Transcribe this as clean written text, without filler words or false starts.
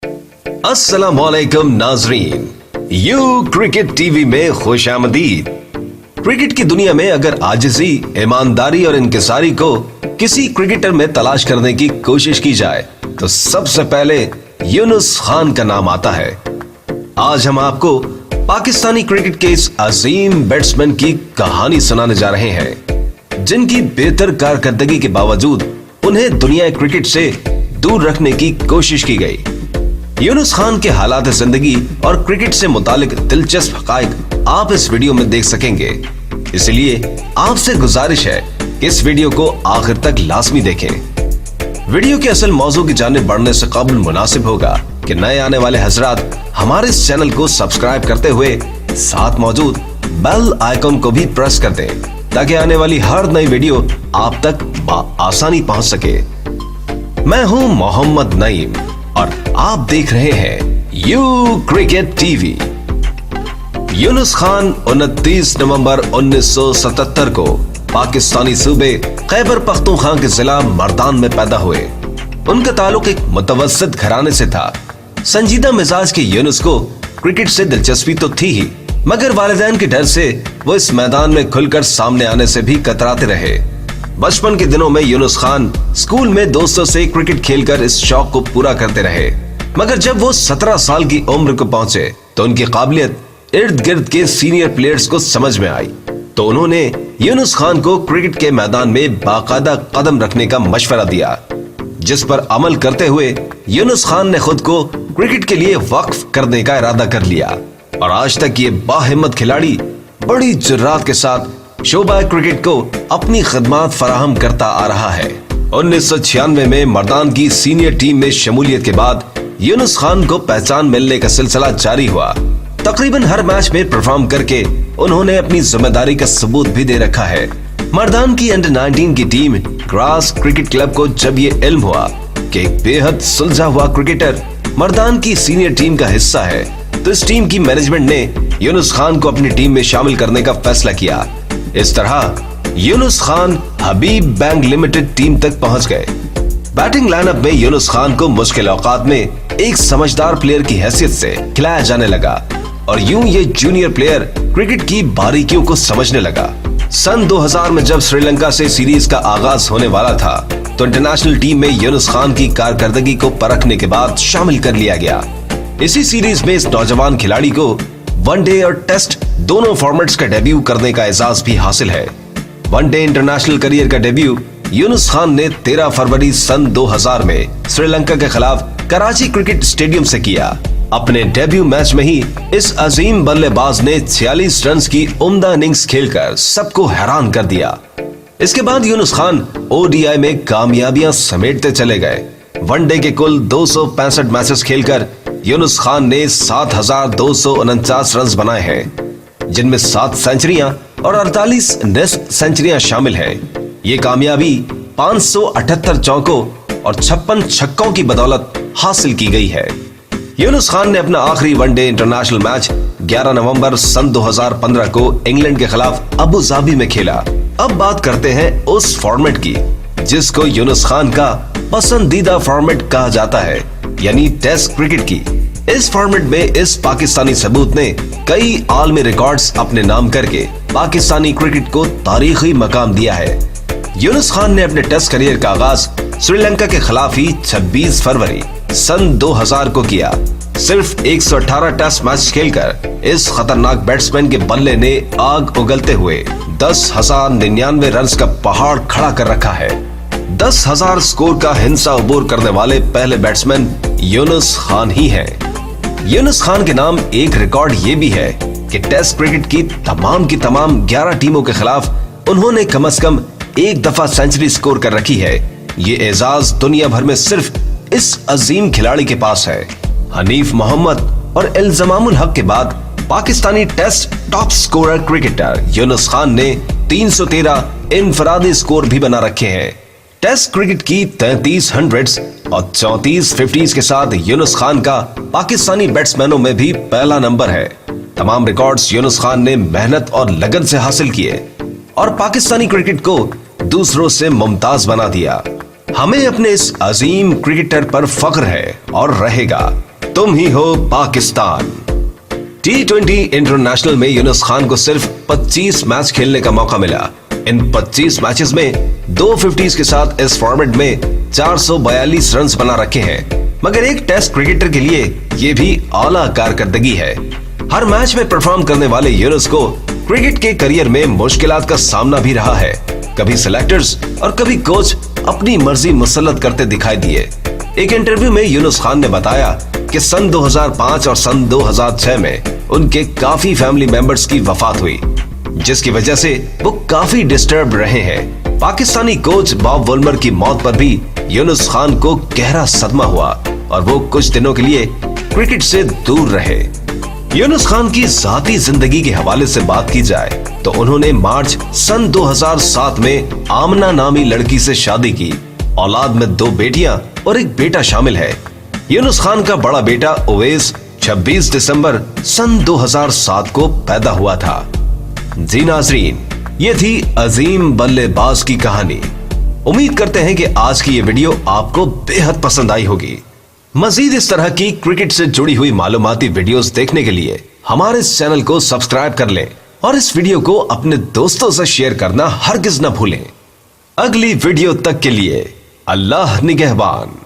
अस्सलामुअलैकुम नाजरीन, you cricket TV में खुश आमदीद। क्रिकेट की दुनिया में अगर आजिज़ी, ईमानदारी और इंकिसारी को किसी क्रिकेटर में तलाश करने की कोशिश की जाए तो सबसे पहले यूनुस खान का नाम आता है। आज हम आपको पाकिस्तानी क्रिकेट के इस अजीम बैट्समैन की कहानी सुनाने जा रहे हैं, जिनकी बेहतर कारकर्दगी के बावजूद उन्हें दुनिया क्रिकेट से दूर रखने की कोशिश की गई। यूनुस खान के हालात जिंदगी और क्रिकेट से मुतालिक दिलचस्प हकायक आप इस वीडियो में देख सकेंगे, इसलिए आपसे गुजारिश है कि इस वीडियो को आखिर तक लाजमी देखें। वीडियो के असल मौजू की जानिब बढ़ने से कबल मुनासिब होगा कि नए आने वाले हजरात हमारे इस चैनल को सब्सक्राइब करते हुए साथ मौजूद बेल आइकन को भी प्रेस कर दें, ताकि आने वाली हर नई वीडियो आप तक आसानी पहुंच सके। मैं हूं मोहम्मद नईम और आप देख रहे हैं you cricket TV. Yunus Khan 29 नवंबर 1977 को पाकिस्तानी सूबे खैबर पख्तूनख्वा के जिला मर्दान में पैदा हुए। उनका ताल्लुक एक मुतवस्सित घराने से था। संजीदा मिजाज के यूनुस को क्रिकेट से दिलचस्पी तो थी ही, मगर वालिदैन के डर से वो इस मैदान में खुलकर सामने आने से भी कतराते रहे। बचपन के दिनों में यूनुस खान स्कूल में दोस्तों से क्रिकेट खेलकर इस शौक को पूरा करते रहे, मगर जब वो 17 साल की उम्र को पहुंचे तो उनकी काबिलियत इर्द गिर्द के सीनियर प्लेयर्स को समझ में आई, तो उन्होंने यूनुस खान को क्रिकेट के मैदान में बाकायदा कदम रखने का मशवरा दिया, जिस पर अमल करते हुए यूनुस खान ने खुद को क्रिकेट के लिए वक्फ करने का इरादा कर लिया और आज तक ये बाहिम्मत खिलाड़ी बड़ी जुर्रात के साथ शोबा क्रिकेट को अपनी खिदमत फराहम करता आ रहा है। 1996 में मर्दान की सीनियर टीम में शमूलियत के बाद यूनुस खान को पहचान मिलने का सिलसिला जारी हुआ। तकरीबन हर मैच में परफॉर्म करके उन्होंने अपनी जिम्मेदारी का सबूत भी दे रखा है। मर्दान की अंडर 19 की टीम ग्रास क्रिकेट क्लब को जब ये इल्म हुआ कि एक बेहद सुलझा हुआ क्रिकेटर मर्दान की सीनियर टीम का हिस्सा है, तो इस टीम की मैनेजमेंट ने यूनुस खान को अपनी टीम में शामिल करने का फैसला किया। इस तरह यूनुस खान हबीब बैंक लिमिटेड टीम तक पहुंच गए। बैटिंग लाइनअप में यूनुस खान को मुश्किल औकात में एक समझदार प्लेयर की हैसियत से खिलाया जाने लगा और यूं ये जूनियर प्लेयर क्रिकेट की बारीकियों को समझने लगा। सन 2000 में जब श्रीलंका से सीरीज का आगाज होने वाला था तो इंटरनेशनल टीम में यूनुस खान की कारकर्दगी को परखने के बाद शामिल कर लिया गया। इसी सीरीज में इस नौजवान खिलाड़ी को वनडे और टेस्ट दोनों फॉर्मेट्स का डेब्यू करने का एजाज भी हासिल है। वनडे इंटरनेशनल करियर का डेब्यू यूनुस खान ने 13 फरवरी सन 2000 में श्रीलंका के खिलाफ कराची क्रिकेट स्टेडियम से किया। अपने डेब्यू मैच में ही इस अजीम बल्लेबाज ने 46 रन की उम्दा इनिंग्स खेलकर सबको हैरान कर दिया। इसके बाद यूनुस खान ओडीआई में कामयाबियां समेटते चले गए। वनडे के कुल 265 मैचेस खेलकर यूनुस खान ने 7,249 रन बनाए हैं, जिनमें 7 सेंचुरियां और 48 निस्फ सेंचुरियां शामिल हैं। ये कामयाबी 578 चौकों और 56 छक्कों की बदौलत हासिल की गई है। यूनुस खान ने अपना आखिरी वनडे इंटरनेशनल मैच 11 नवंबर सन 2015 को इंग्लैंड के खिलाफ अबू धाबी में खेला। अब बात करते हैं उस फॉर्मेट की जिसको यूनुस खान का पसंदीदा फॉर्मेट कहा जाता है, यानी टेस्ट क्रिकेट की। इस फॉर्मेट में इस पाकिस्तानी सबूत ने कई आलमी रिकॉर्ड्स अपने नाम करके पाकिस्तानी क्रिकेट को तारीखी मकाम दिया है। यूनुस खान ने अपने टेस्ट करियर का आगाज श्रीलंका के खिलाफ ही 26 फरवरी सन 2000 को किया। सिर्फ 118 टेस्ट मैच खेलकर इस खतरनाक बैट्समैन के बल्ले ने आग उगलते हुए 10,099 रन का पहाड़ खड़ा कर रखा है। 10,000 स्कोर का हिंसा अबूर करने वाले पहले बैट्समैन यूनुस खान ही हैं। यूनुस खान के नाम एक रिकॉर्ड ये भी है कि टेस्ट क्रिकेट की तमाम 11 टीमों के खिलाफ उन्होंने कम से कम एक दफा सेंचुरी स्कोर कर रखी है। ये एजाज दुनिया भर में सिर्फ इस अजीम खिलाड़ी के पास है। हनीफ मोहम्मद और इल्जमामुल हक के बाद Pakistani test top scorer cricketer Younis Khan ने 313 इनफरादी स्कोर भी बना रखे हैं। टेस्ट क्रिकेट की 33 हंड्रेड्स और 34 फिफ्टीज के साथ यूनुस खान का पाकिस्तानी बैट्समैनों में भी पहला नंबर है। तमाम रिकॉर्ड्स यूनुस खान ने मेहनत और लगन से हासिल किए और पाकिस्तानी क्रिकेट को दूसरों से मुमताज बना दिया। हमें अपने इस अजीम क्रिकेटर पर फख्र है और रहेगा। तुम ही हो पाकिस्तान। T20 इंटरनेशनल में यूनुस खान को सिर्फ 25 मैच खेलने का मौका मिला। इन 25 मैचेस में 2 50s के साथ इस फॉर्मेट में 442 रन बना रखे हैं। मगर एक टेस्ट क्रिकेटर के लिए ये भी आला कारकर्दगी है। हर मैच में परफॉर्म करने वाले यूनुस को क्रिकेट के करियर में मुश्किलात का सामना भी रहा है। कभी सिलेक्टर्स और कभी कोच अपनी मर्जी मुसल्लत करते दिखाई दिए। एक इंटरव्यू में यूनुस खान ने बताया कि सन 2005 और सन 2006 में उनके काफी फैमिली मेंबर्स की वफात हुई, जिसकी वजह से वो काफी डिस्टर्ब रहे हैं। पाकिस्तानी कोच बॉब वुल्मर की मौत पर भी यूनुस खान को गहरा सदमा हुआ और वो कुछ दिनों के लिए क्रिकेट से दूर रहे। यूनुस खान की जाती जिंदगी के हवाले से बात की जाए तो उन्होंने मार्च सन 2007 में आमना नामी लड़की से शादी की। औलाद में 2 बेटियां और 1 बेटा शामिल है। यूनुस खान का बड़ा बेटा उवैस 26 दिसंबर सन 2007 को पैदा हुआ था। जी नाज़रीन, ये थी अजीम बल्लेबाज की कहानी। उम्मीद करते हैं कि आज की ये वीडियो आपको बेहद पसंद आई होगी। मजीद इस तरह की क्रिकेट से जुड़ी हुई मालूमाती वीडियोस देखने के लिए हमारे इस चैनल को सब्सक्राइब कर लें और इस वीडियो को अपने दोस्तों से शेयर करना हरगिज न भूलें। अगली वीडियो तक के लिए अल्लाह निगहबान।